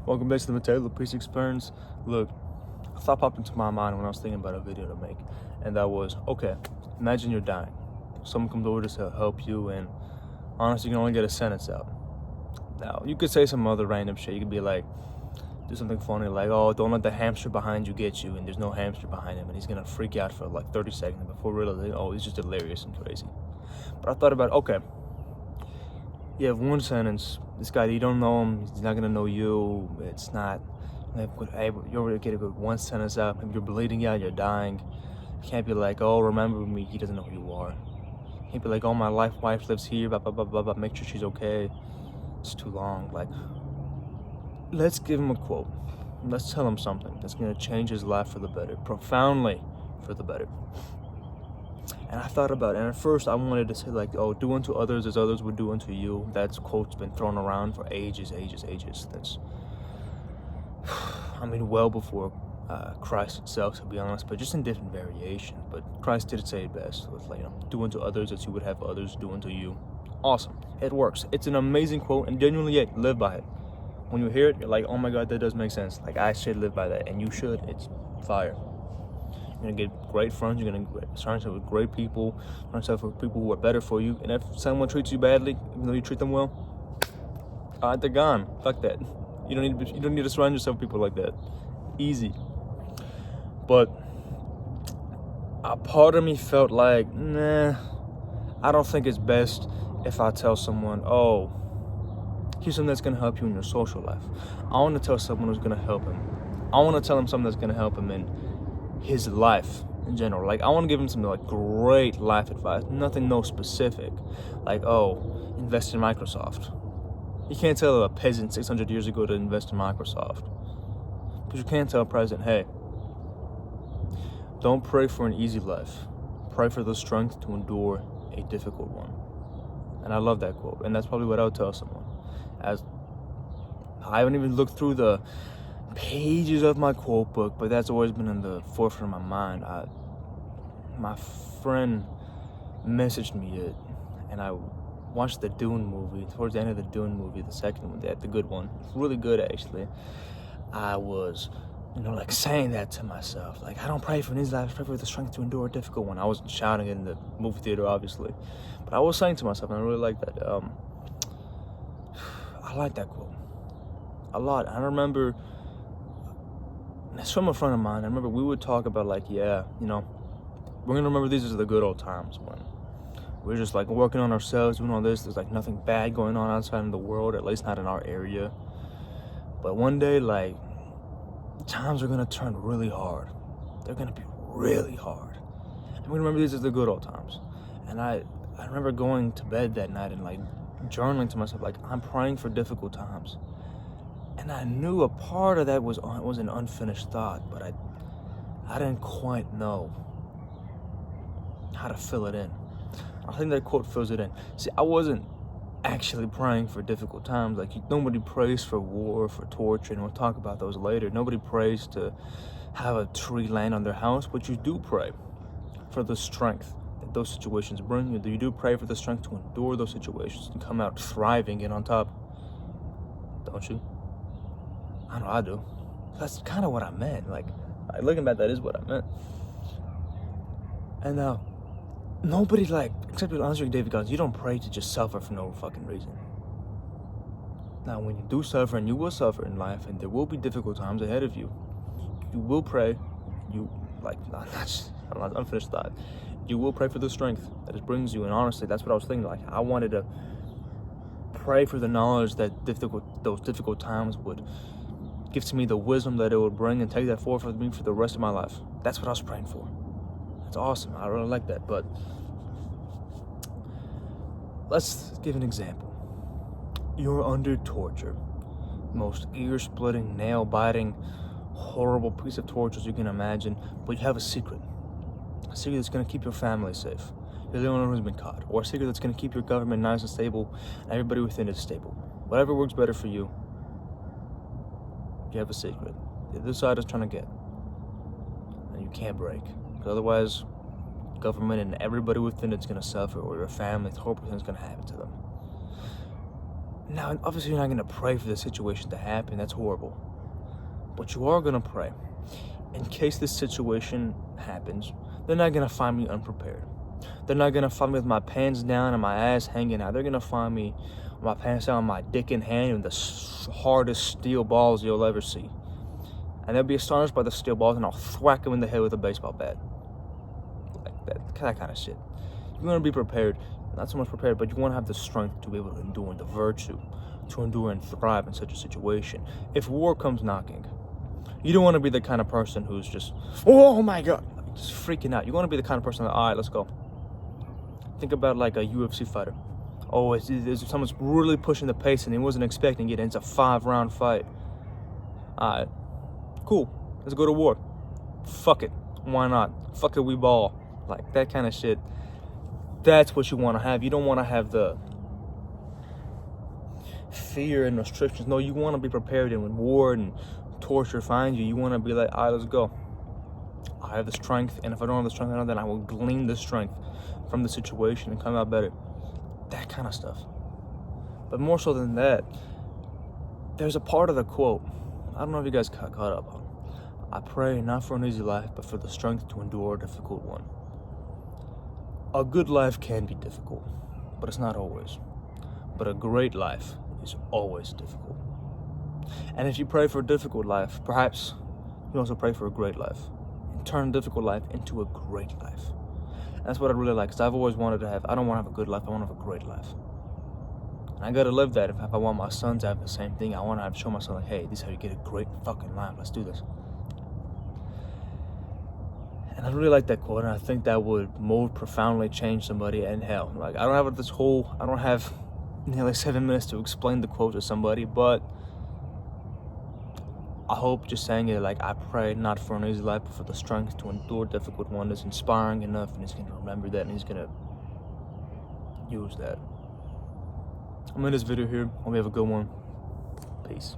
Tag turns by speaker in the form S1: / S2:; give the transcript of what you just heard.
S1: Welcome back to the Mateo Peace Experience. Look, a thought popped into my mind when I was thinking about a video to make, and that was, okay, imagine you're dying. Someone comes over to help you, and honestly, you can only get a sentence out. Now, you could say some other random shit. You could be like, do something funny like, oh, don't let the hamster behind you get you, and there's no hamster behind him, and he's gonna freak out for like 30 seconds before realizing, oh, he's just delirious and crazy. But I thought about, okay, you have one sentence. This guy, you don't know him. He's not gonna know you. It's not. You're able to get a good one sentence out. Maybe you're bleeding out. You're dying. You can't be like, oh, remember me. He doesn't know who you are. You can't be like, oh, my wife lives here. Blah blah blah blah blah. Make sure she's okay. It's too long. Like, let's give him a quote. Let's tell him something that's gonna change his life for the better, profoundly for the better. And I thought about it, and at first I wanted to say like, oh, do unto others as others would do unto you. That quote's been thrown around for ages. That's, I mean, well before Christ itself, to be honest, but just in different variations. But Christ did say it best. With like, do unto others as you would have others do unto you. Awesome. It works. It's an amazing quote, and genuinely, yeah, live by it. When you hear it, you're like, oh my God, that does make sense. Like, I should live by that, and you should. It's fire. You're gonna get great friends. You're gonna surround yourself with great people. Surround yourself with people who are better for you. And if someone treats you badly, even though you treat them well, they're gone. Fuck that. You don't need to surround yourself with people like that. Easy. But a part of me felt like, nah, I don't think it's best if I tell someone, oh, here's something that's gonna help you in your social life. I want to tell someone who's gonna help him. I want to tell him something that's gonna help him in his life in general. Like, I want to give him some like great life advice, nothing no specific, like, oh, invest in Microsoft. You can't tell a peasant 600 years ago to invest in Microsoft, but you can tell a president, hey, don't pray for an easy life, pray for the strength to endure a difficult one. And I love that quote, and that's probably what I would tell someone. As I haven't even looked through the pages of my quote book, but that's always been in the forefront of my mind. My friend messaged me it, and I watched the Dune movie. Towards the end of the Dune movie, the second one, the good one, it's really good actually. I was, like saying that to myself, like, I don't pray for an easy life, I pray for the strength to endure a difficult one. I wasn't shouting it in the movie theater, obviously, but I was saying to myself, and I really like that. I like that quote a lot. I remember. It's from a friend of mine. I remember we would talk about like, yeah, we're gonna remember these as the good old times when we're just like working on ourselves, doing all this. There's like nothing bad going on outside in the world, at least not in our area. But one day, like, times are gonna turn really hard. They're gonna be really hard. And we remember these as the good old times. And I remember going to bed that night and like journaling to myself, like, I'm praying for difficult times. And I knew a part of that was an unfinished thought, but I didn't quite know how to fill it in. I think that quote fills it in. See, I wasn't actually praying for difficult times. Like, nobody prays for war, for torture, and we'll talk about those later. Nobody prays to have a tree land on their house, but you do pray for the strength that those situations bring you. You do pray for the strength to endure those situations and come out thriving and on top, don't you? I know I do. That's kind of what I meant. Like, looking back, that is what I meant. And nobody, like, except with Andre David Goggins, you don't pray to just suffer for no fucking reason. Now, when you do suffer, and you will suffer in life, and there will be difficult times ahead of you, you will pray. You, like, not unfinished thought. You will pray for the strength that it brings you. And honestly, that's what I was thinking. Like, I wanted to pray for the knowledge that those difficult times would give to me the wisdom that it would bring, and take that forward with me for the rest of my life. That's what I was praying for. That's awesome. I really like that. But let's give an example. You're under torture. Most ear-splitting, nail-biting, horrible piece of torture you can imagine, but you have a secret. A secret that's going to keep your family safe. You're the only one who's been caught. Or a secret that's going to keep your government nice and stable, and everybody within it is stable. Whatever works better for you. You have a secret. The other side is trying to get. And you can't break. Because otherwise, government and everybody within it's going to suffer, or your family, horrible things going to happen to them. Now, obviously, you're not going to pray for the situation to happen. That's horrible. But you are going to pray. In case this situation happens, they're not going to find me unprepared. They're not going to find me with my pants down and my ass hanging out. They're going to find me with my pants down, my dick in hand, and the hardest steel balls you'll ever see. And they'll be astonished by the steel balls, and I'll thwack them in the head with a baseball bat. Like that kind of shit. You're going to be prepared. Not so much prepared, but you want to have the strength to be able to endure and the virtue to endure and thrive in such a situation. If war comes knocking, you don't want to be the kind of person who's just, oh my God, just freaking out. You want to be the kind of person that, all right, let's go. Think about like a UFC fighter. Oh, someone's really pushing the pace and he wasn't expecting it, and it's a 5-round fight. All right, cool, let's go to war. Fuck it, why not? Fuck it, we ball. Like that kind of shit. That's what you want to have. You don't want to have the fear and restrictions. No, you want to be prepared, and when war and torture finds you, you want to be like, all right, let's go. I have the strength, and if I don't have the strength, then I will glean the strength from the situation and come out better. That kind of stuff. But more so than that, there's a part of the quote, I don't know if you guys caught up on. I pray not for an easy life, but for the strength to endure a difficult one. A good life can be difficult, but it's not always. But a great life is always difficult. And if you pray for a difficult life, perhaps you also pray for a great life. And turn a difficult life into a great life. And that's what I really like, because I've always wanted to have, I don't want to have a good life, I want to have a great life. And I got to live that. If I want my sons to have the same thing, I want to show my son, like, hey, this is how you get a great fucking life. Let's do this. And I really like that quote, and I think that would most profoundly change somebody in hell. Like, I don't have nearly 7 minutes to explain the quote to somebody, but I hope just saying it, like, I pray not for an easy life, but for the strength to endure difficult one is inspiring enough, and he's going to remember that, and he's going to use that. I'm in this video here. Hope you have a good one. Peace.